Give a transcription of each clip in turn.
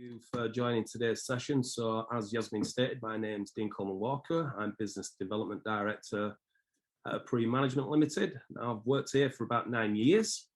you for joining today's session. So as Yasmin stated, my name's Dean Coleman Walker. I'm Business Development Director at Appris Management Limited. Now, I've worked here for about 9 years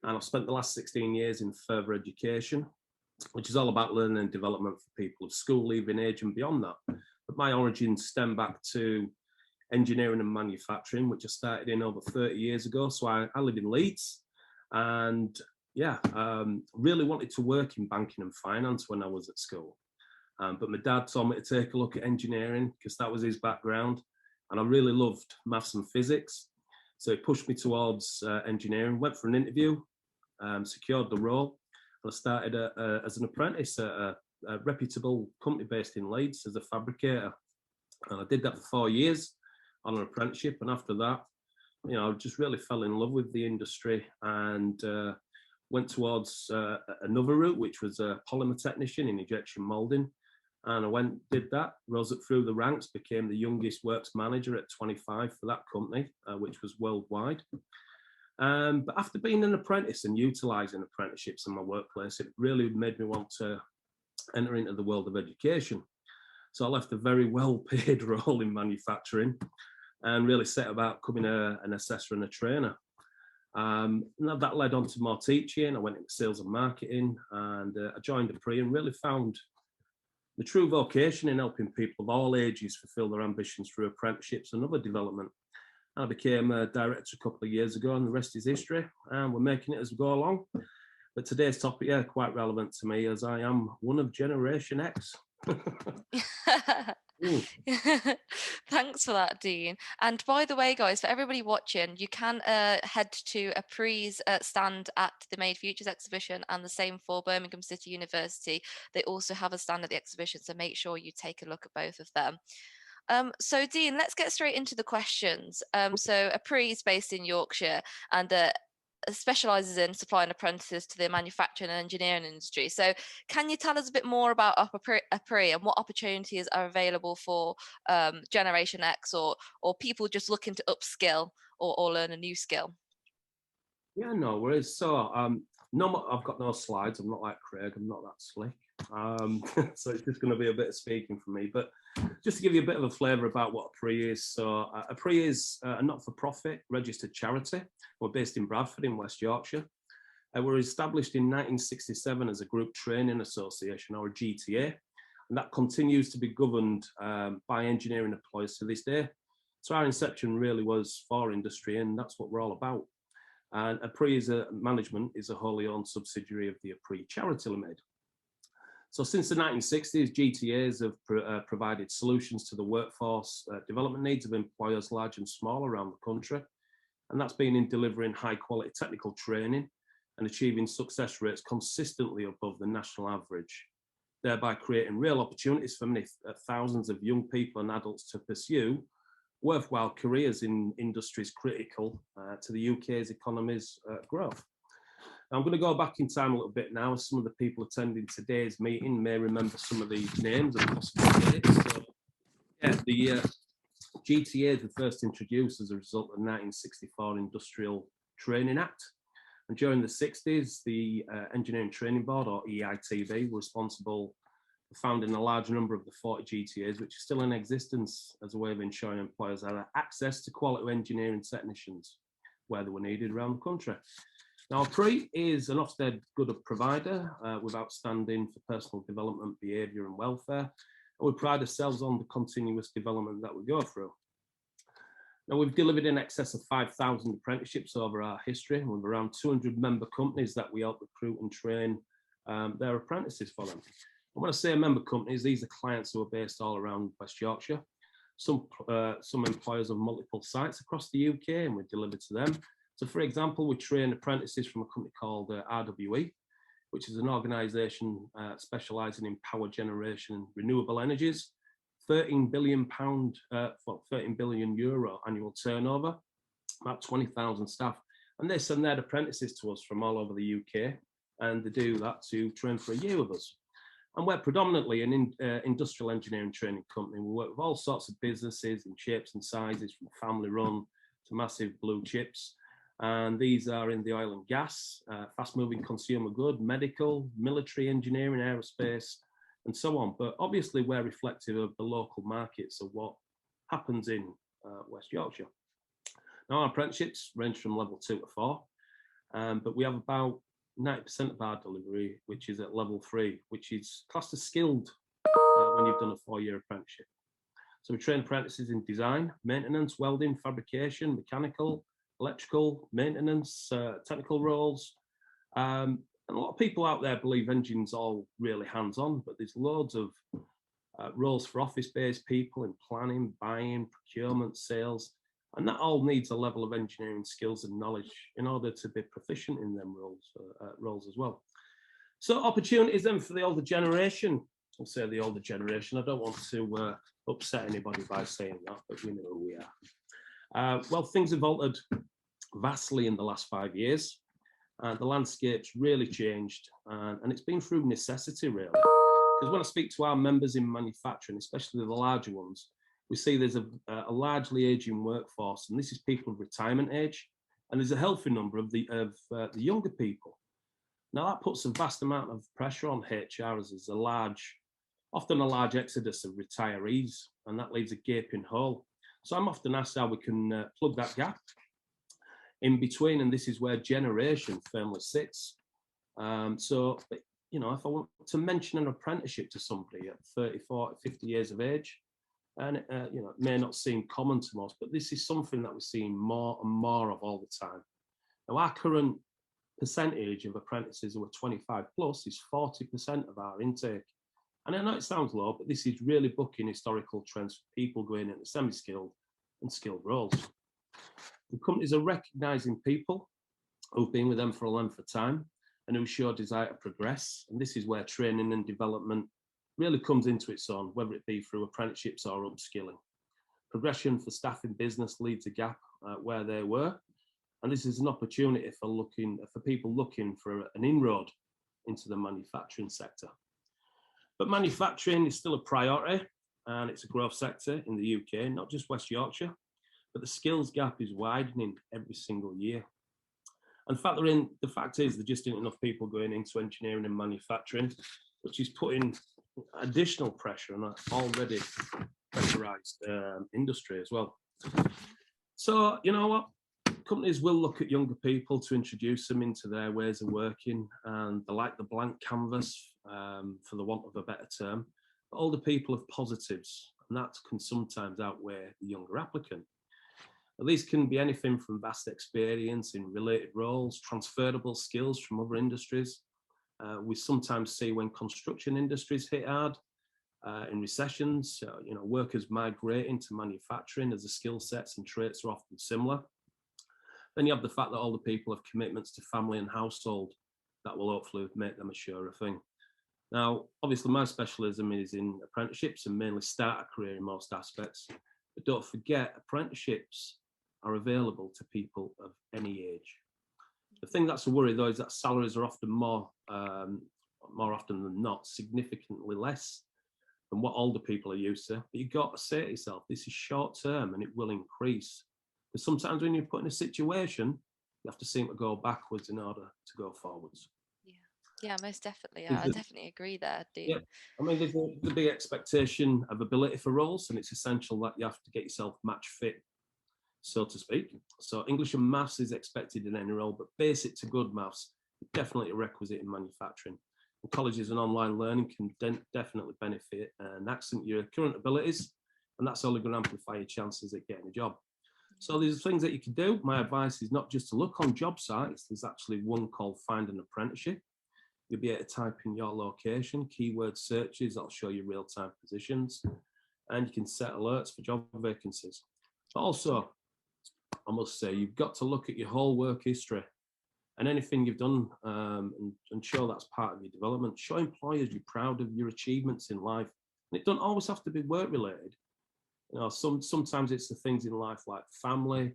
and I've spent the last 16 years in further education, which is all about learning and development for people of school leaving age and beyond that. But my origins stem back to engineering and manufacturing, which I started in over 30 years ago. So I live in Leeds and really wanted to work in banking and finance when I was at school. But my dad told me to take a look at engineering because that was his background. And I really loved maths and physics. So it pushed me towards engineering, went for an interview, secured the role. And I started as an apprentice at a reputable company based in Leeds as a fabricator. And I did that for 4 years on an apprenticeship. And after that, I just really fell in love with the industry and went towards another route, which was a polymer technician in injection molding. And I did that, rose up through the ranks, became the youngest works manager at 25 for that company, which was worldwide. But after being an apprentice and utilising apprenticeships in my workplace, it really made me want to enter into the world of education. So I left a very well-paid role in manufacturing and really set about becoming an assessor and a trainer. That led on to more teaching. I went into sales and marketing, and I joined Appris and really found the true vocation in helping people of all ages fulfil their ambitions through apprenticeships and other development. And I became a director a couple of years ago, and the rest is history. And we're making it as we go along. But today's topic, quite relevant to me as I am one of Generation X. Thanks for that, Dean. And by the way, guys, for everybody watching, you can head to Appris stand at the Made Futures exhibition, and the same for Birmingham City University. They also have a stand at the exhibition, so make sure you take a look at both of them. So Dean, let's get straight into the questions. So Appris is based in Yorkshire and specialises in supplying apprentices to the manufacturing and engineering industry. So can you tell us a bit more about Appris and what opportunities are available for Generation X or people just looking to upskill or learn a new skill? Yeah, no worries. So I've got no slides. I'm not like Craig. I'm not that slick. So it's just going to be a bit of speaking from me. But just to give you a bit of a flavour about what Appris is. So Appris is a not-for-profit registered charity. We're based in Bradford in West Yorkshire. We were established in 1967 as a group training association, or a GTA. And that continues to be governed by engineering employees to this day. So our inception really was for industry, and that's what we're all about. And Appris management is a wholly owned subsidiary of the Appris Charity Limited. So since the 1960s, GTAs have provided solutions to the workforce development needs of employers large and small around the country. And that's been in delivering high quality technical training and achieving success rates consistently above the national average, thereby creating real opportunities for many thousands of young people and adults to pursue worthwhile careers in industries critical to the UK's economy's growth. Now, I'm going to go back in time a little bit now, as some of the people attending today's meeting may remember some of these names and possible dates. So, the GTAs were first introduced as a result of the 1964 Industrial Training Act. And during the 60s, the Engineering Training Board, or EITB, were responsible for founding a large number of the 40 GTAs, which are still in existence as a way of ensuring employers had access to quality engineering technicians where they were needed around the country. Now, Appris is an Ofsted good provider with outstanding for personal development, behaviour and welfare. And we pride ourselves on the continuous development that we go through. Now, we've delivered in excess of 5,000 apprenticeships over our history, with around 200 member companies that we help recruit and train their apprentices for them. And when I say member companies, these are clients who are based all around West Yorkshire. Some employers have multiple sites across the UK, and we deliver to them. So, for example, we train apprentices from a company called RWE, which is an organisation specialising in power generation and renewable energies. £13 billion, €13 billion annual turnover, about 20,000 staff. And they send their apprentices to us from all over the UK, and they do that to train for a year with us. And we're predominantly an industrial engineering training company. We work with all sorts of businesses in shapes and sizes, from family run to massive blue chips. And these are in the oil and gas, fast-moving consumer good, medical, military, engineering, aerospace, and so on. But obviously, we're reflective of the local markets of what happens in West Yorkshire. Now, our apprenticeships range from level 2 to 4, but we have about 90% of our delivery, which is at level 3, which is classed as skilled when you've done a 4-year apprenticeship. So we train apprentices in design, maintenance, welding, fabrication, mechanical, electrical, maintenance, technical roles. And a lot of people out there believe engine's all really hands-on, but there's loads of roles for office-based people in planning, buying, procurement, sales, and that all needs a level of engineering skills and knowledge in order to be proficient in them roles as well. So opportunities then for the older generation. I'll say the older generation. I don't want to upset anybody by saying that, but we know who we are. Well, things have altered vastly in the last 5 years. The landscape's really changed, and it's been through necessity, really. Because when I speak to our members in manufacturing, especially the larger ones, we see there's a largely aging workforce, and this is people of retirement age, and there's a healthy number of the younger people. Now that puts a vast amount of pressure on HR as there's often a large exodus of retirees, and that leaves a gaping hole. So I'm often asked how we can plug that gap in between, and this is where generation firmly sits. So, you know, if I want to mention an apprenticeship to somebody at 30, 40, 50 years of age, and you know, it may not seem common to most, but this is something that we're seeing more and more of all the time. Now, our current percentage of apprentices who are 25 plus is 40% of our intake. And I know it sounds low, but this is really bucking historical trends for people going into semi-skilled and skilled roles. The companies are recognising people who've been with them for a length of time and who show desire to progress. And this is where training and development really comes into its own, whether it be through apprenticeships or upskilling. Progression for staff in business leaves a gap where they were. And this is an opportunity for people looking for an inroad into the manufacturing sector. But manufacturing is still a priority, and it's a growth sector in the UK, not just West Yorkshire, but the skills gap is widening every single year. And the fact is there just isn't enough people going into engineering and manufacturing, which is putting additional pressure on an already pressurised industry as well. So, you know what? Companies will look at younger people to introduce them into their ways of working, and they like the blank canvas, for the want of a better term. But older people have positives, and that can sometimes outweigh the younger applicant. Now, these can be anything from vast experience in related roles, transferable skills from other industries. We sometimes see when construction industries hit hard, in recessions, you know, workers migrate into manufacturing as the skill sets and traits are often similar. Then you have the fact that older people have commitments to family and household that will hopefully make them a surer thing. Now, obviously, my specialism is in apprenticeships and mainly start a career in most aspects. But don't forget, apprenticeships are available to people of any age. The thing that's a worry, though, is that salaries are often more often than not, significantly less than what older people are used to. But you've got to say to yourself, this is short term and it will increase. Because sometimes when you're put in a situation, you have to seem to go backwards in order to go forwards. Yeah, most definitely. I definitely agree there, Dean. Yeah, I mean, there's a big expectation of ability for roles, and it's essential that you have to get yourself match fit, so to speak. So English and maths is expected in any role, but basic to good maths is definitely a requisite in manufacturing. And colleges and online learning can definitely benefit and accent your current abilities, and that's only going to amplify your chances at getting a job. So there's things that you can do. My advice is not just to look on job sites. There's actually one called Find an Apprenticeship. You'll be able to type in your location, keyword searches, that'll show you real-time positions, and you can set alerts for job vacancies. But also, I must say, you've got to look at your whole work history and anything you've done and show that's part of your development. Show employers you're proud of your achievements in life. And it doesn't always have to be work-related. You know, sometimes it's the things in life like family,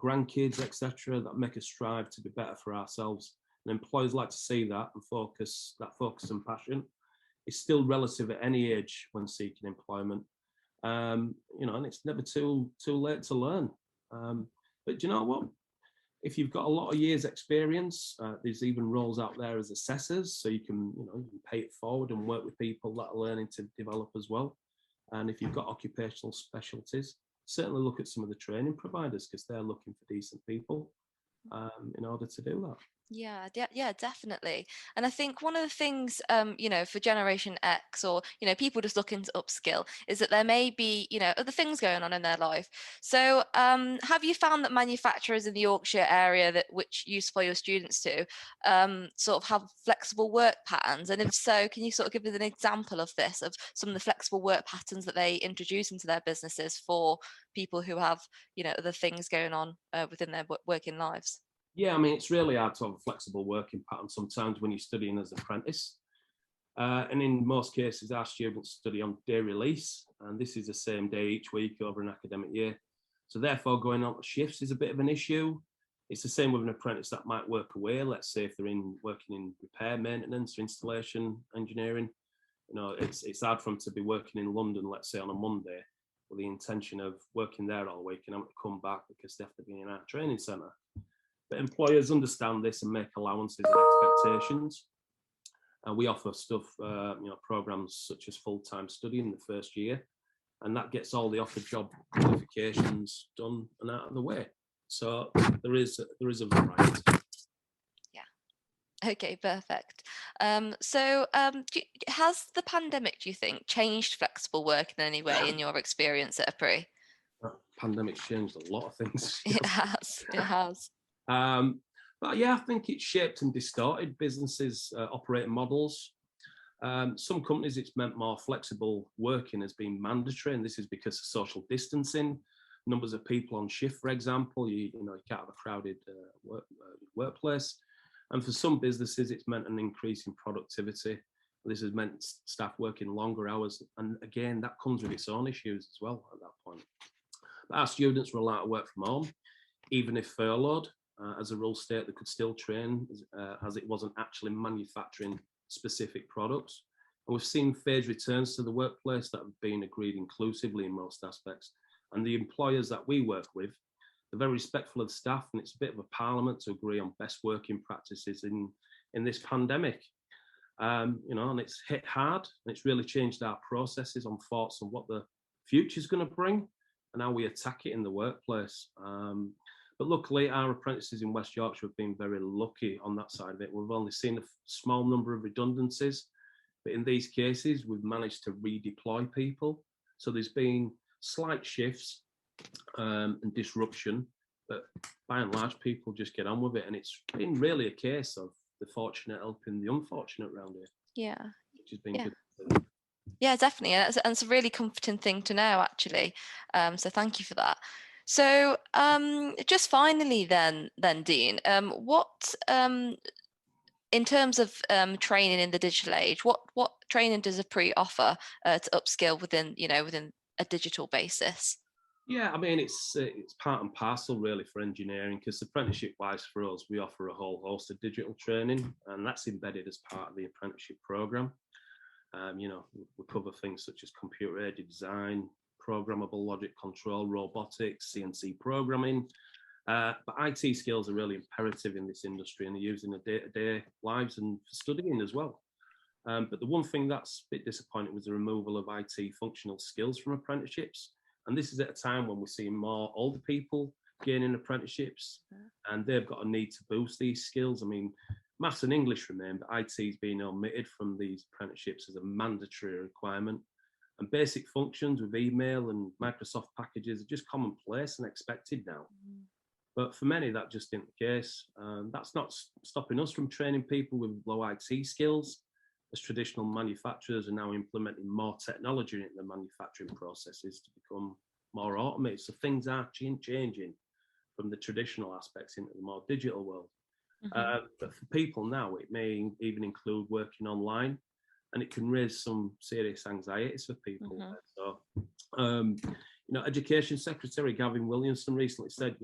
grandkids, etc., that make us strive to be better for ourselves. And employers like to see that and focus and passion is still relative at any age when seeking employment. You know, and it's never too late to learn. But you know what? If you've got a lot of years experience, there's even roles out there as assessors, so you can, you can pay it forward and work with people that are learning to develop as well. And if you've got occupational specialties, certainly look at some of the training providers, because they're looking for decent people in order to do that. Yeah, definitely. And I think one of the things, for Generation X, or, people just looking to upskill, is that there may be, other things going on in their life. So have you found that manufacturers in the Yorkshire area which you supply your students to sort of have flexible work patterns? And if so, can you sort of give us an example of this, of some of the flexible work patterns that they introduce into their businesses for people who have, other things going on within their working lives? Yeah, I mean, it's really hard to have a flexible working pattern sometimes when you're studying as an apprentice. And in most cases, our students study on day release, and this is the same day each week over an academic year. So therefore, going on to shifts is a bit of an issue. It's the same with an apprentice that might work away. Let's say if they're working in repair, maintenance, or installation engineering. It's hard for them to be working in London, let's say on a Monday, with the intention of working there all week and having to come back because they have to be in our training centre. But employers understand this and make allowances and expectations. And we offer stuff, programs such as full-time study in the first year, and that gets all the off-the-job qualifications done and out of the way. So there is a variety. Yeah. Okay, perfect. Has the pandemic, do you think, changed flexible work in any way in your experience at Appris? Pandemic's changed a lot of things. It has. It has. But yeah, I think it's shaped and distorted businesses' operating models. Some companies, it's meant more flexible working has been mandatory, and this is because of social distancing, numbers of people on shift, for example. You can't have a crowded workplace. And for some businesses, it's meant an increase in productivity. This has meant staff working longer hours, and again, that comes with its own issues as well at that point. But our students were allowed to work from home, even if furloughed. As a rule state, they could still train as it wasn't actually manufacturing specific products. And we've seen phased returns to the workplace that have been agreed inclusively in most aspects. And the employers that we work with, they're very respectful of the staff, and it's a bit of a parliament to agree on best working practices in this pandemic. And it's hit hard, and it's really changed our processes on thoughts on what the future's going to bring and how we attack it in the workplace. But luckily, our apprentices in West Yorkshire have been very lucky on that side of it. We've only seen a small number of redundancies, but in these cases, we've managed to redeploy people. So there's been slight shifts and disruption, but by and large, people just get on with it. And it's been really a case of the fortunate helping the unfortunate around here. Yeah. Which has been good. Yeah, definitely. And it's a really comforting thing to know, actually. So thank you for that. So just finally then Dean, what in terms of training in the digital age, what training does Appris offer to upskill within a digital basis? Yeah, I mean, it's part and parcel really for engineering, because apprenticeship wise for us, we offer a whole host of digital training, and that's embedded as part of the apprenticeship program. We cover things such as computer aided design, programmable logic control, robotics, CNC programming. But IT skills are really imperative in this industry, and they're used in their day-to-day lives and for studying as well. But the one thing that's a bit disappointing was the removal of IT functional skills from apprenticeships. And this is at a time when we're seeing more older people gaining apprenticeships, and they've got a need to boost these skills. I mean, maths and English remain, but IT is being omitted from these apprenticeships as a mandatory requirement. And basic functions with email and Microsoft packages are just commonplace and expected now. But for many, that just isn't the case. That's not stopping us from training people with low IT skills, as traditional manufacturers are now implementing more technology into the manufacturing processes to become more automated. So things are changing from the traditional aspects into the more digital world. But for people now, it may even include working online, and it can raise some serious anxieties for people. So, Education Secretary Gavin Williamson recently said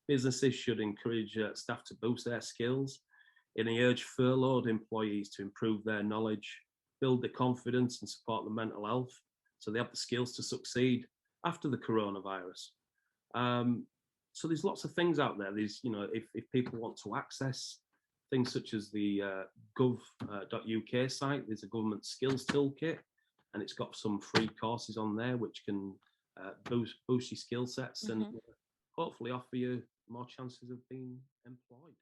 businesses should encourage staff to boost their skills, and he urged furloughed employees to improve their knowledge, build their confidence, and support their mental health, so they have the skills to succeed after the coronavirus. So there's lots of things out there. There's, you know, if people want to access things such as the gov.uk site, there's a government skills toolkit, and it's got some free courses on there which can boost your skill sets and hopefully offer you more chances of being employed.